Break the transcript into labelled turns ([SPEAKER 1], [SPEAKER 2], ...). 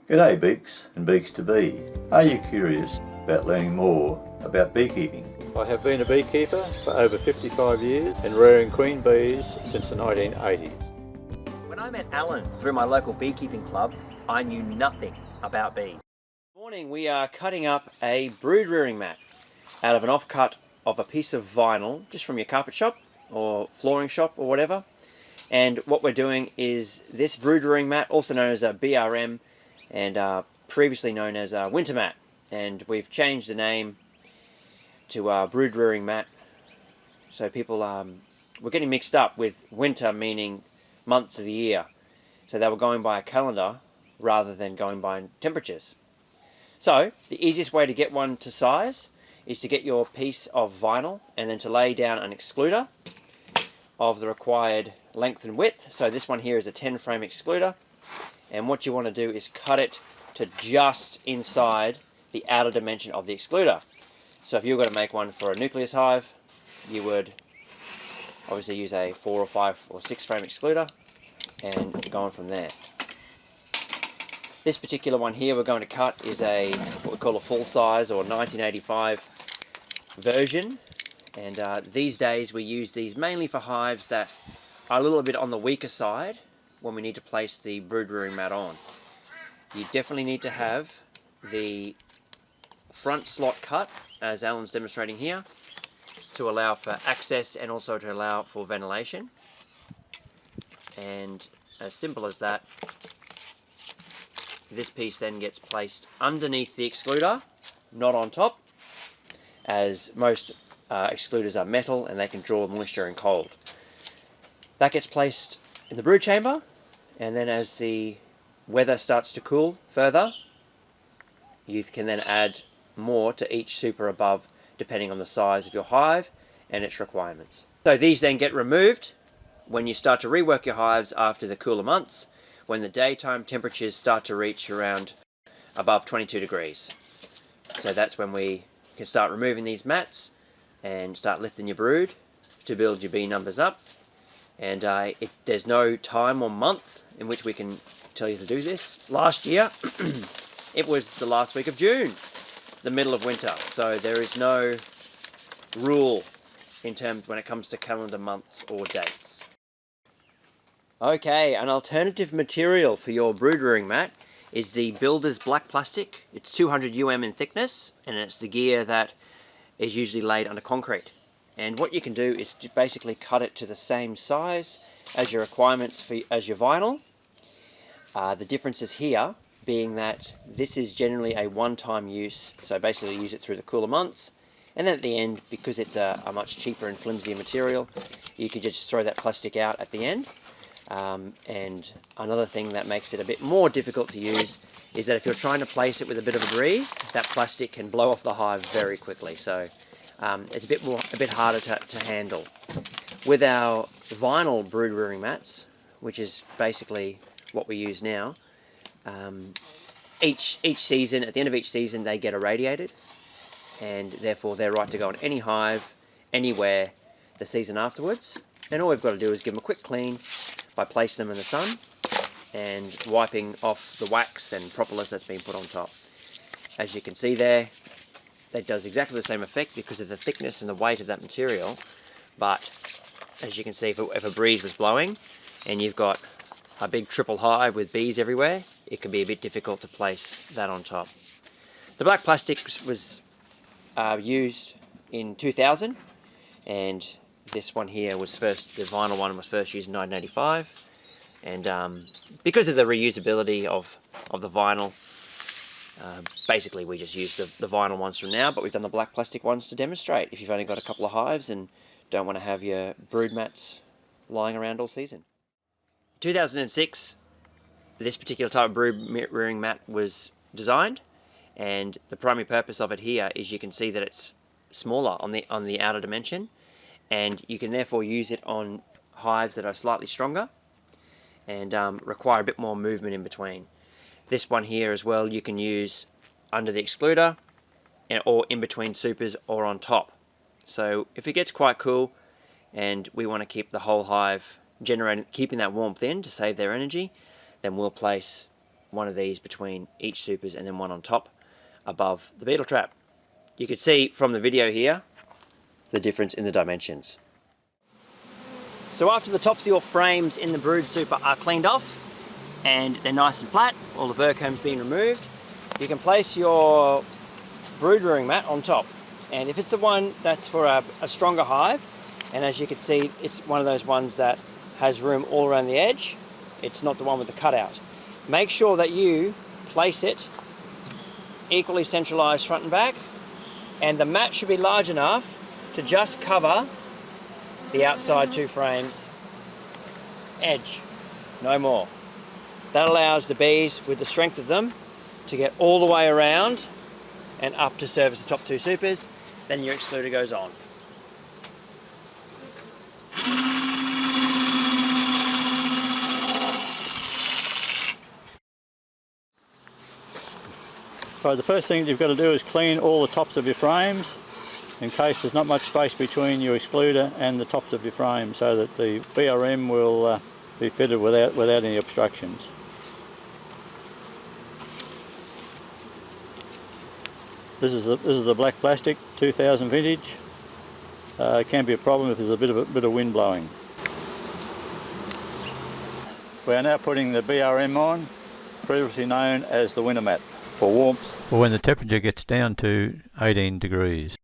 [SPEAKER 1] G'day Beaks and Beaks to Be. Are you curious about learning more about beekeeping? I have been a beekeeper for over 55 years and rearing queen bees since the 1980s.
[SPEAKER 2] When I met Alan through my local beekeeping club, I knew nothing about bees.
[SPEAKER 3] This morning we are cutting up a brood rearing mat out of an offcut of a piece of vinyl just from your carpet shop or flooring shop or whatever. And what we're doing is this brood rearing mat, also known as a BRM and previously known as a winter mat, and we've changed the name to brood rearing mat, so people we're getting mixed up with winter meaning months of the year, so they were going by a calendar rather than going by temperatures. So the easiest way to get one to size is to get your piece of vinyl and then to lay down an excluder of the required length and width. So this one here is a 10 frame excluder, and what you want to do is cut it to just inside the outer dimension of the excluder. So if you were going to make one for a nucleus hive, you would obviously use a 4 or 5 or 6 frame excluder and go on from there. This particular one here we're going to cut is a what we call a full size or 1985 version, and these days we use these mainly for hives that are a little bit on the weaker side when we need to place the brood rearing mat on. You definitely need to have the front slot cut, as Alan's demonstrating here, to allow for access and also to allow for ventilation. And as simple as that, this piece then gets placed underneath the excluder, not on top, as most excluders are metal and they can draw moisture and cold. That gets placed in the brood chamber, and then as the weather starts to cool further, you can then add more to each super above depending on the size of your hive and its requirements. So these then get removed when you start to rework your hives after the cooler months, when the daytime temperatures start to reach around above 22 degrees. So that's when we can start removing these mats and start lifting your brood to build your bee numbers up. And there's no time or month in which we can tell you to do this. Last year it was the last week of June, the middle of winter, so there is no rule in terms when it comes to calendar months or dates. Okay, an alternative material for your brood rearing mat is the Builder's black plastic. It's 200 in thickness, and it's the gear that is usually laid under concrete. And what you can do is to basically cut it to the same size as your requirements as your vinyl. The differences here being that this is generally a one-time use, so basically use it through the cooler months, and then at the end, because it's a much cheaper and flimsier material, you can just throw that plastic out at the end. And another thing that makes it a bit more difficult to use is that if you're trying to place it with a bit of a breeze, that plastic can blow off the hive very quickly. So it's a bit harder to handle. With our vinyl brood rearing mats, which is basically what we use now, each season, at the end of each season, they get irradiated, and therefore they're right to go on any hive, anywhere, the season afterwards. And all we've got to do is give them a quick clean by placing them in the sun and wiping off the wax and propolis that's been put on top. As you can see there, that does exactly the same effect because of the thickness and the weight of that material, but as you can see, if a breeze was blowing and you've got a big triple hive with bees everywhere, it can be a bit difficult to place that on top. The black plastic was used in 2000, and this one here was the vinyl one was first used in 1985, and because of the reusability of the vinyl, basically we just use the vinyl ones from now, but we've done the black plastic ones to demonstrate if you've only got a couple of hives and don't want to have your brood mats lying around all season. 2006, this particular type of brood rearing mat was designed, and the primary purpose of it here is you can see that it's smaller on the outer dimension, and you can therefore use it on hives that are slightly stronger and require a bit more movement in between. This one here as well you can use under the excluder or in between supers or on top. So if it gets quite cool and we want to keep the whole hive keeping that warmth in to save their energy, then we'll place one of these between each supers and then one on top above the beetle trap. You can see from the video here the difference in the dimensions. So after the tops of your frames in the brood super are cleaned off and they're nice and flat, all the burr combs being removed, you can place your brood rearing mat on top. And if it's the one that's for a stronger hive, and as you can see, it's one of those ones that has room all around the edge, it's not the one with the cutout. Make sure that you place it equally centralized front and back, and the mat should be large enough to just cover the outside 2 frames edge, no more. That allows the bees, with the strength of them, to get all the way around and up to service the top 2 supers. Then your excluder goes on.
[SPEAKER 1] So the first thing you've got to do is clean all the tops of your frames in case there's not much space between your excluder and the tops of your frame, so that the BRM will be fitted without any obstructions. This is the black plastic 2000 vintage. It can be a problem if there's a bit of wind blowing. We are now putting the BRM on, previously known as the winter mat, for warmth, or when the temperature gets down to 18 degrees.